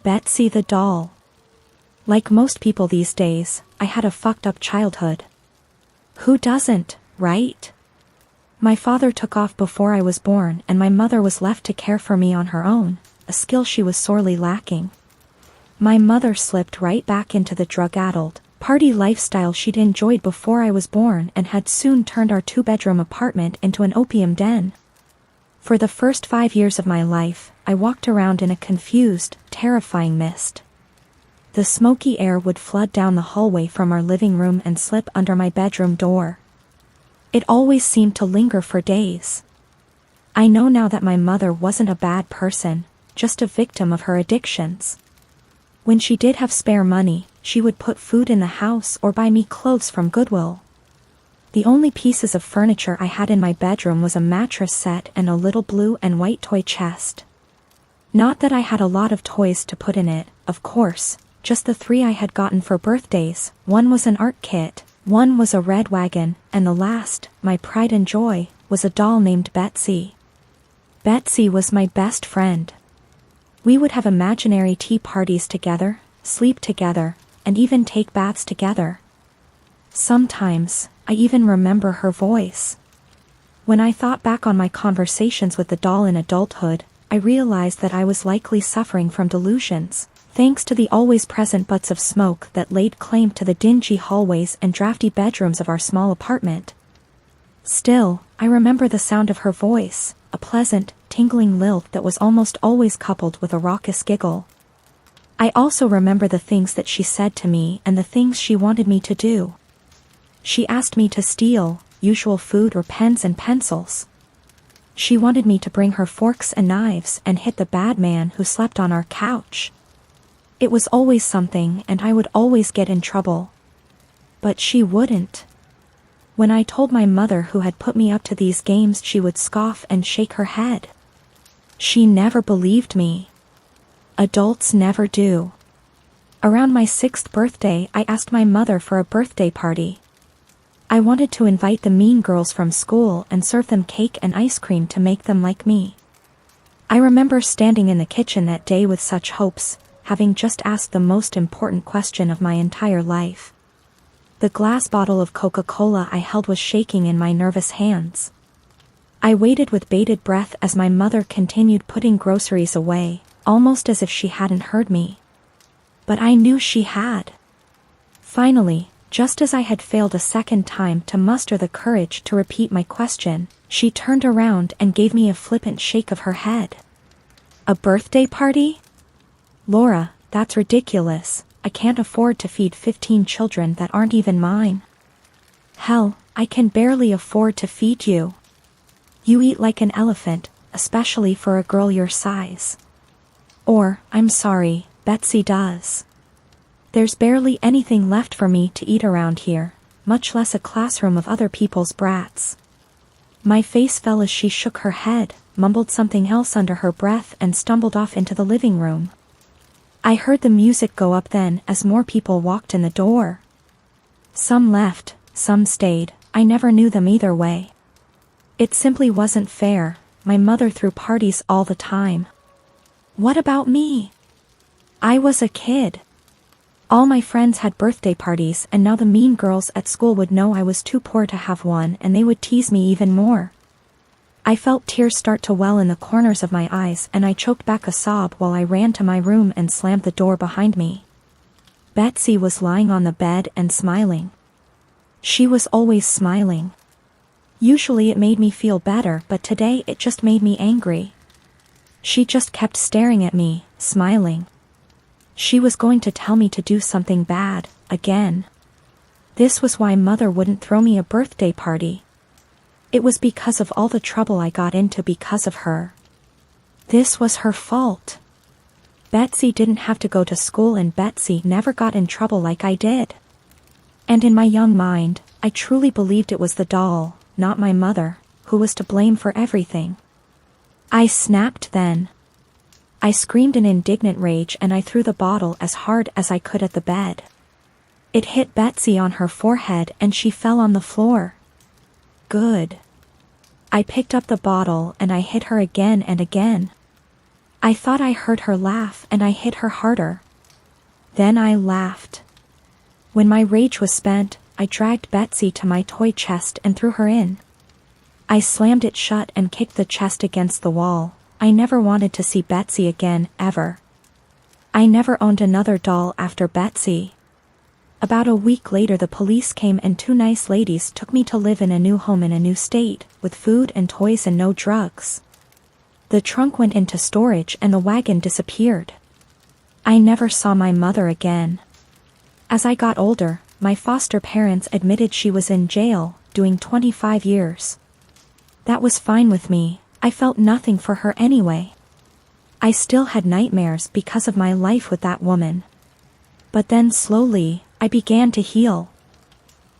Betsy the Doll. Like most people these days, I had a fucked up childhood. Who doesn't, right? My father took off before I was born and my mother was left to care for me on her own, a skill she was sorely lacking. My mother slipped right back into the drug-addled, party lifestyle she'd enjoyed before I was born and had soon turned our two-bedroom apartment into an opium den. For the first 5 years of my life, I walked around in a confused, terrifying mist. The smoky air would flood down the hallway from our living room and slip under my bedroom door. It always seemed to linger for days. I know now that my mother wasn't a bad person, just a victim of her addictions. When she did have spare money, she would put food in the house or buy me clothes from Goodwill. The only pieces of furniture I had in my bedroom was a mattress set and a little blue and white toy chest. Not that I had a lot of toys to put in it, of course, just the 3 I had gotten for birthdays. One was an art kit, one was a red wagon, and the last, my pride and joy, was a doll named Betsy. Betsy was my best friend. We would have imaginary tea parties together, sleep together, and even take baths together. Sometimes, I even remember her voice. When I thought back on my conversations with the doll in adulthood, I realized that I was likely suffering from delusions, thanks to the always present butts of smoke that laid claim to the dingy hallways and drafty bedrooms of our small apartment. Still, I remember the sound of her voice, a pleasant, tingling lilt that was almost always coupled with a raucous giggle. I also remember the things that she said to me and the things she wanted me to do. She asked me to steal, usual food or pens and pencils. She wanted me to bring her forks and knives and hit the bad man who slept on our couch. It was always something and I would always get in trouble. But she wouldn't. When I told my mother who had put me up to these games, she would scoff and shake her head. She never believed me. Adults never do. Around my 6th birthday, I asked my mother for a birthday party. I wanted to invite the mean girls from school and serve them cake and ice cream to make them like me. I remember standing in the kitchen that day with such hopes, having just asked the most important question of my entire life. The glass bottle of Coca-Cola I held was shaking in my nervous hands. I waited with bated breath as my mother continued putting groceries away, almost as if she hadn't heard me. But I knew she had. Finally, just as I had failed a second time to muster the courage to repeat my question, she turned around and gave me a flippant shake of her head. A birthday party? Laura, that's ridiculous. I can't afford to feed 15 children that aren't even mine. Hell, I can barely afford to feed you. You eat like an elephant, especially for a girl your size. Or, I'm sorry, Betsy does. There's barely anything left for me to eat around here, much less a classroom of other people's brats. My face fell as she shook her head, mumbled something else under her breath and stumbled off into the living room. I heard the music go up then as more people walked in the door. Some left, some stayed, I never knew them either way. It simply wasn't fair. My mother threw parties all the time. What about me? I was a kid. All my friends had birthday parties and now the mean girls at school would know I was too poor to have one and they would tease me even more. I felt tears start to well in the corners of my eyes and I choked back a sob while I ran to my room and slammed the door behind me. Betsy was lying on the bed and smiling. She was always smiling. Usually it made me feel better, but today it just made me angry. She just kept staring at me, smiling. She was going to tell me to do something bad, again. This was why Mother wouldn't throw me a birthday party. It was because of all the trouble I got into because of her. This was her fault. Betsy didn't have to go to school and Betsy never got in trouble like I did. And in my young mind, I truly believed it was the doll, not my mother, who was to blame for everything. I snapped then. I screamed in indignant rage and I threw the bottle as hard as I could at the bed. It hit Betsy on her forehead and she fell on the floor. Good. I picked up the bottle and I hit her again and again. I thought I heard her laugh and I hit her harder. Then I laughed. When my rage was spent, I dragged Betsy to my toy chest and threw her in. I slammed it shut and kicked the chest against the wall. I never wanted to see Betsy again, ever. I never owned another doll after Betsy. About a week later the police came and two nice ladies took me to live in a new home in a new state, with food and toys and no drugs. The trunk went into storage and the wagon disappeared. I never saw my mother again. As I got older, my foster parents admitted she was in jail, doing 25 years. That was fine with me. I felt nothing for her anyway. I still had nightmares because of my life with that woman. But then slowly, I began to heal.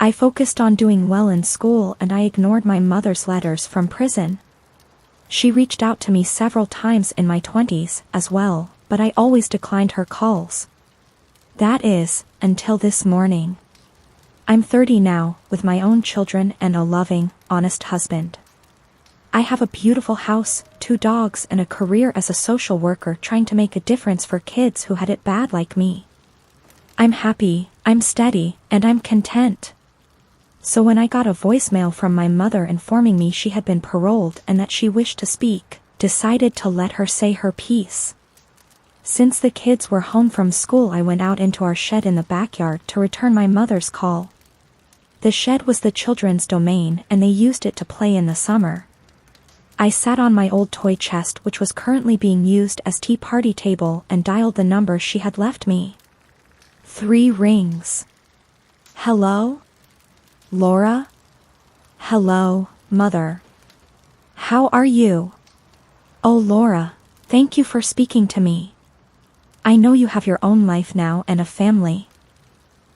I focused on doing well in school and I ignored my mother's letters from prison. She reached out to me several times in my 20s as well, but I always declined her calls. That is, until this morning. I'm 30 now, with my own children and a loving, honest husband. I have a beautiful house, 2 dogs and a career as a social worker trying to make a difference for kids who had it bad like me. I'm happy, I'm steady, and I'm content. So when I got a voicemail from my mother informing me she had been paroled and that she wished to speak, decided to let her say her piece. Since the kids were home from school I went out into our shed in the backyard to return my mother's call. The shed was the children's domain and they used it to play in the summer. I sat on my old toy chest which was currently being used as tea party table and dialed the number she had left me. 3 rings. Hello? Laura? Hello, Mother. How are you? Oh Laura, thank you for speaking to me. I know you have your own life now and a family.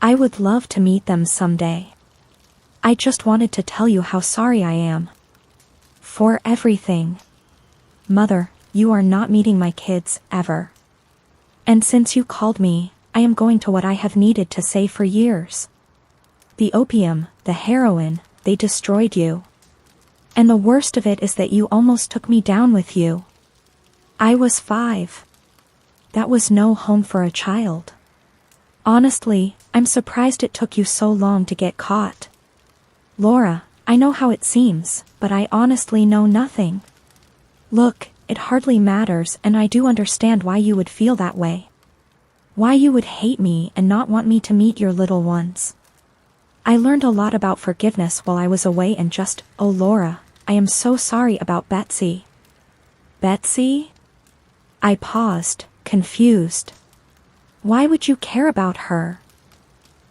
I would love to meet them someday. I just wanted to tell you how sorry I am. For everything. Mother, you are not meeting my kids, ever. And since you called me, I am going to what I have needed to say for years. The opium, the heroin, they destroyed you. And the worst of it is that you almost took me down with you. I was 5. That was no home for a child. Honestly, I'm surprised it took you so long to get caught. Laura, I know how it seems, but I honestly know nothing. Look, it hardly matters and I do understand why you would feel that way. Why you would hate me and not want me to meet your little ones. I learned a lot about forgiveness while I was away and just, oh Laura, I am so sorry about Betsy. Betsy? I paused, confused. Why would you care about her?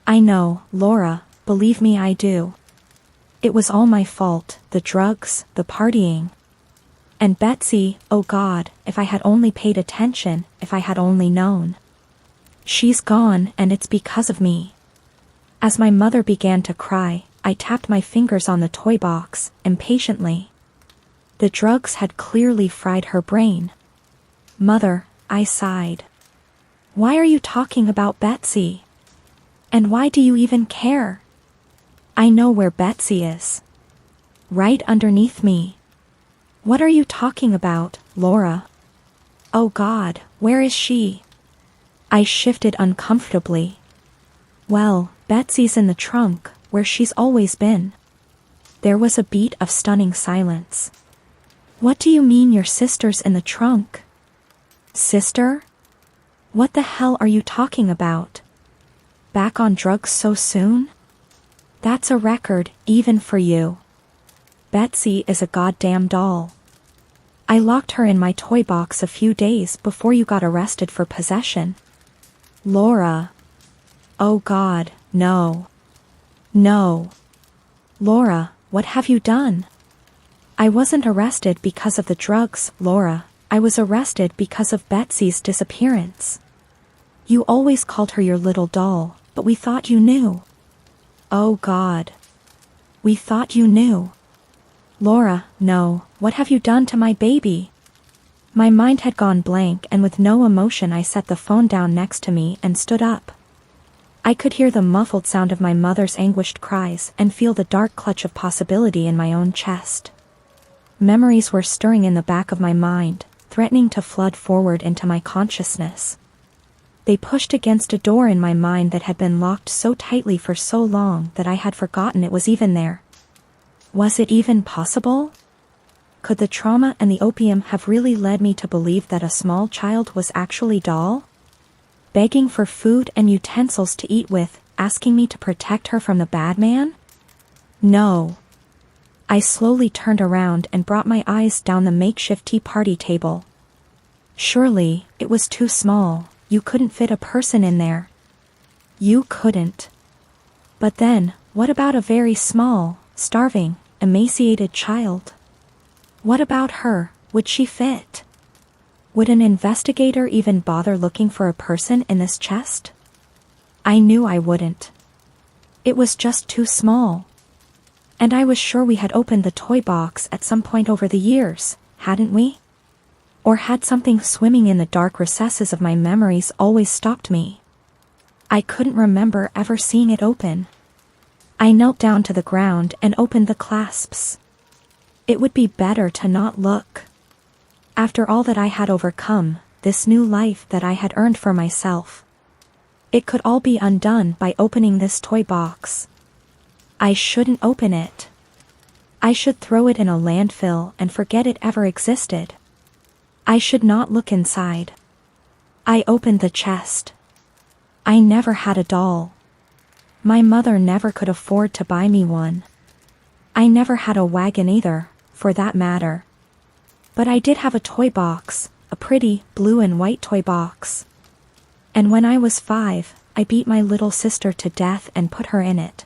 I know, Laura, believe me I do. It was all my fault, the drugs, the partying. And Betsy, oh God, if I had only paid attention, if I had only known. She's gone and it's because of me. As my mother began to cry, I tapped my fingers on the toy box, impatiently. The drugs had clearly fried her brain. Mother, I sighed. Why are you talking about Betsy? And why do you even care? I know where Betsy is. Right underneath me. What are you talking about, Laura? Oh God, where is she? I shifted uncomfortably. Well, Betsy's in the trunk, where she's always been. There was a beat of stunning silence. What do you mean your sister's in the trunk? Sister? What the hell are you talking about? Back on drugs so soon? That's a record, even for you. Betsy is a goddamn doll. I locked her in my toy box a few days before you got arrested for possession. Laura. Oh God, no. No. Laura, what have you done? I wasn't arrested because of the drugs, Laura. I was arrested because of Betsy's disappearance. You always called her your little doll, but we thought you knew. Oh God. We thought you knew. Laura, no, what have you done to my baby? My mind had gone blank and with no emotion I set the phone down next to me and stood up. I could hear the muffled sound of my mother's anguished cries and feel the dark clutch of possibility in my own chest. Memories were stirring in the back of my mind, threatening to flood forward into my consciousness. They pushed against a door in my mind that had been locked so tightly for so long that I had forgotten it was even there. Was it even possible? Could the trauma and the opium have really led me to believe that a small child was actually Doll? Begging for food and utensils to eat with, asking me to protect her from the bad man? No. I slowly turned around and brought my eyes down the makeshift tea party table. Surely, it was too small. You couldn't fit a person in there. You couldn't. But then, what about a very small, starving, emaciated child? What about her? Would she fit? Would an investigator even bother looking for a person in this chest? I knew I wouldn't. It was just too small. And I was sure we had opened the toy box at some point over the years, hadn't we? Or had something swimming in the dark recesses of my memories always stopped me? I couldn't remember ever seeing it open. I knelt down to the ground and opened the clasps. It would be better to not look. After all that I had overcome, this new life that I had earned for myself. It could all be undone by opening this toy box. I shouldn't open it. I should throw it in a landfill and forget it ever existed. I should not look inside. I opened the chest. I never had a doll. My mother never could afford to buy me one. I never had a wagon either, for that matter. But I did have a toy box, a pretty blue and white toy box. And when I was 5, I beat my little sister to death and put her in it.